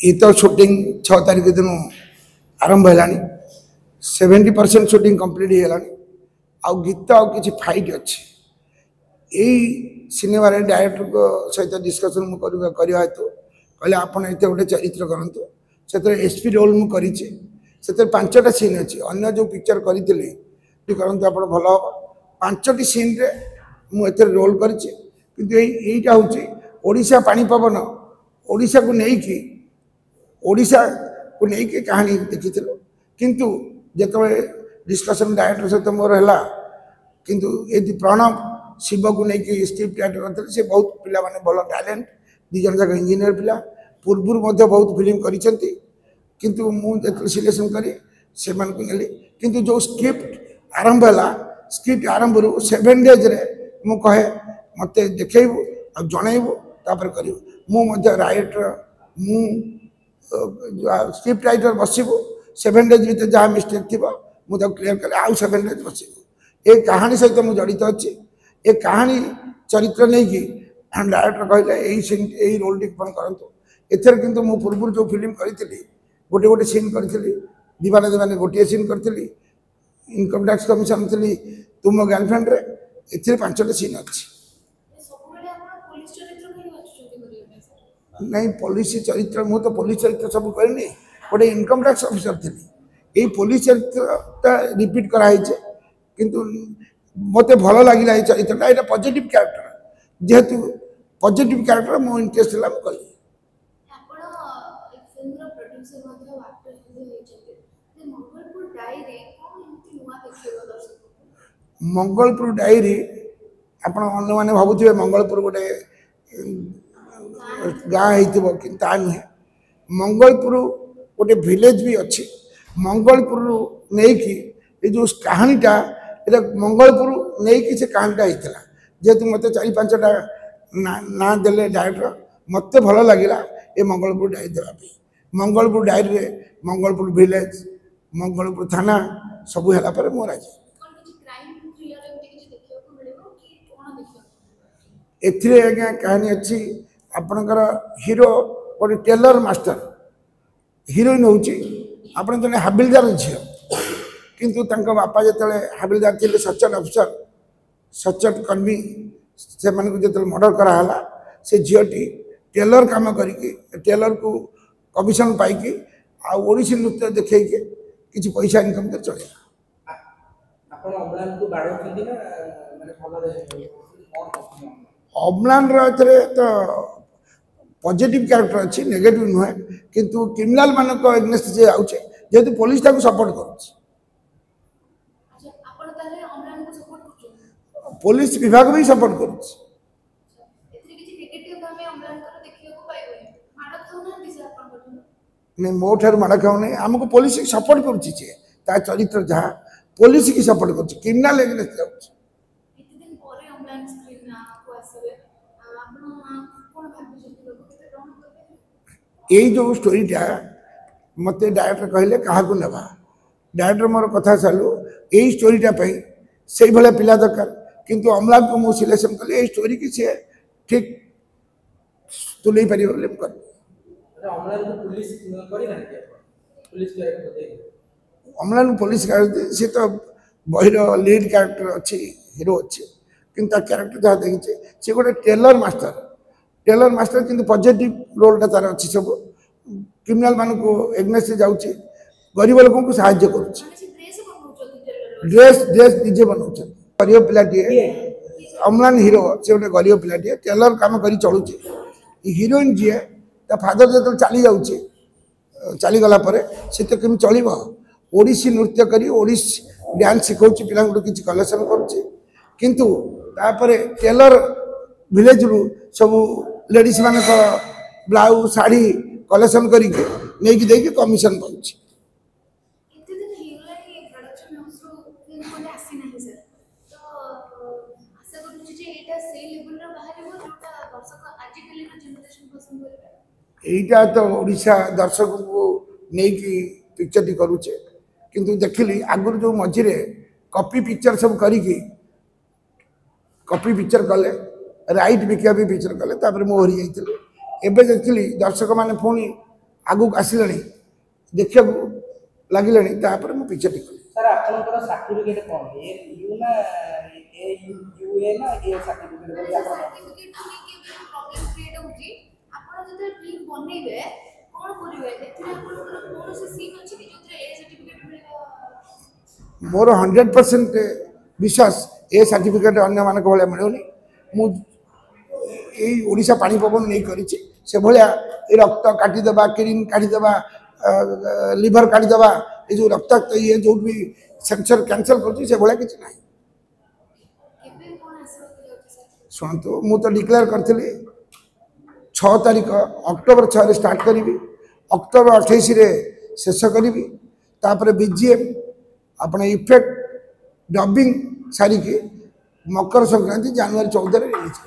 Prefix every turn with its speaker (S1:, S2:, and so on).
S1: ये तो शूटिंग 6 तारीख दिन आरंभ है 70% शूटिंग कंप्लीट हो आउ गीत आउ कि फाइट अच्छे यही सिनेमा डायरेक्टर को सहित डिस्कसन मुझे करवा हेतु कहले आप गोटे चरित्र करूँ से एसपी रोल मुझे से 5टा सीन अच्छी अन्य जो पिक्चर करूँ आप भल हम 5टी सीन रे मुझे रोल करीटा हूँ ओडिशा पानी पवन ओडिशा को लेकिन ओडिशा को लेकिन कहानी देखी किंतु जिते डिस्कसन डायरेक्टर सहित मोर है किंतु ये प्रणव शिव को लेकिन स्क्रिप्ट राइटर करते से बहुत पिला माने भल टैलेंट दिजन जाक इंजीनियर पिला पूर्व बहुत फिल्म करिसेंती किंतु मुझे सिलेक्शन करी से नेली किंतु जो स्क्रिप्ट आरंभ है स्क्रिप्ट आरंभ रू 7 डेज रे मु कहे मत देखु और जनइबू तापर करूँ मुझे राइटर मु स्क्रिप्ट राइटर बसबू 7 डेज भर जहाँ मिस्टेक थी मुझे क्लीयर कर आउ 7 डेज बसबू ये कहानी सहित मुझे जड़ित अच्छी ये कहानी चरित्र नहीं कि डायरेक्टर कहले यही रोल टी करूँ एथर किंतु मु पूर्व जो फिल्म करी गोटे गोटे सीन करी दीवाना दीवाने गोटे सीन करी इनकम टैक्स कमिशन थी तुम गर्लफ्रेंड रे ए 5टा सीन अच्छी नहीं पुलिस चरित्र मु तो पुलिस चरित्र सब करनी गोटे इनकम टैक्स ऑफिसर थी यही पुलिस चरित्र रिपीट कराई किंतु मत भल लगे चरित्रटा यहाँ पॉजिटिव कैरेक्टर जेहेतु पॉजिटिव कैरेक्टर मो इंटरेस्ट है कली मंगलपुर डायरी आप मैंने भावुए मंगलपुर गोटे गाँ हो कि नुहे मंगलपुर गोटे विलेज भी अच्छी मंगलपुर नहीं कि ये जो कहानीटा ये मंगलपुर नहीं कि से कहानीटा होता जेहेतु मत 4-5टा ना देले डायरेक्टर मत भल लगे ये मंगलपुर डायरी देवाई मंगलपुर डायरी रे मंगलपुर विलेज मंगलपुर थाना सबू है मोर आज एथिरे आज्ञा कहानी अच्छी आपणकर हीरो गोटे टेलर मास्टर हिरोइन हूँ आप जन हाबिलदार झील किंतु बापा जो हाबिलदार थे सचट अफसर सचट कर्मी से जो मर्डर कराला से झीटी टेलर काम करके टेलर को कमिशन पाई ओडिसी नृत्य देखे किसी पैसा इनकम कर चले अम्लान तो पॉजिटिव कैरेक्टर अच्छी नेगेटिव नुहे किंतु क्रिमिनाल मानक एग्नेस्ट से आउचे जेहेतु पुलिस ताको सपोर्ट करुच्ची पुलिस विभाग भी सपोर्ट करुच्ची नहीं मो ठार माड़ खाऊ नहीं आमको पुलिस की सपोर्ट करुच्ची चरित्र जहाँ पुलिस की सपोर्ट करुच्ची क्रिमिनाल एग्नेस्ट जाउची यही जो स्टोरीटा मत डायरेक्टर कहले क्या नेबा डायरेक्टर मोर कथा चालू यही स्टोरीटा से भाया पिला दरकार किंतु अम्लान को मुझे सिलेक्शन कली यही स्टोरी की सी ठीक तुले पार अम्लान पुलिस सी तो बहिर लीड कैरेक्टर अच्छी हीरो अच्छे किंतु कैरेक्टर जहाँ देखिए सी गोटे टेलर मास्टर किंतु पॉजिटिव रोलटा तार अच्छी सब क्रिमिनाल मान को एग्नेस्ट से जाऊँगी गरीब लोगों को साहाय्य करुच्ची ड्रेस निजे बनाऊँ गरीब पिलाटे अम्लान हीरो से गोटे गरीब पिलाटे टेलर काम कर चलुचे हिरोइन जी फादर जो चली जाऊँचे चलीगला से तो कमी चल ओडिसी नृत्य कर ओडिसी डांस शिखा पिला किसी कलेक्शन करुँच टेलर विलेज रु सब लेडीज मान ब्लाउज साड़ी कलेक्शन करके कमिशन पाँच यहीटा तो ओडिशा दर्शक को नहीं पिक्चर टी करुचे किंतु देखिली आगुरी जो मझे कॉपी पिक्चर सब करी कॉपी पिक्चर कले राइट बिका भी पिक्चर कले मुझे हरी जाइए एवं देखिली दर्शक मैंने पुणी आगु आसिलानी देखा लगिले मैं पीछे टिक
S2: सर आपनकर सर्टिफिकेट कोन ए यू ना ए यू ए ना ए सर्टिफिकेट बोली आपन
S3: सर्टिफिकेट के प्रॉब्लम क्रिएट होची आपन जते फिल्म बनेबे कोन करिवे एथि आपनकर कोन से सीन अछि कि जोते ए सर्टिफिकेट मिलबा
S1: मोर 100% विश्वास ए सर्टिफिकेट अन्य मानक भले मिलुनी मु एई ओडिशा पानी पवन नहीं करिछि से भलिया ए रक्त काटी देबा किडनी काटी देबा लिवर काटी देबा ए जो रक्त ये जो भी सेंसर कैंसल करछि से भलिया किछ नाही
S3: केबे कोन आसो सर
S1: सुनतो मु तो डिक्लेयर करथिली 6 तारीख अक्टोबर 6 रे स्टार्ट करी अक्टोबर 28 रे शेष करी तापर बीजीएम अपना इफेक्ट डबिंग सारी मकर संक्रांति जनवरी 14 रे रिलीज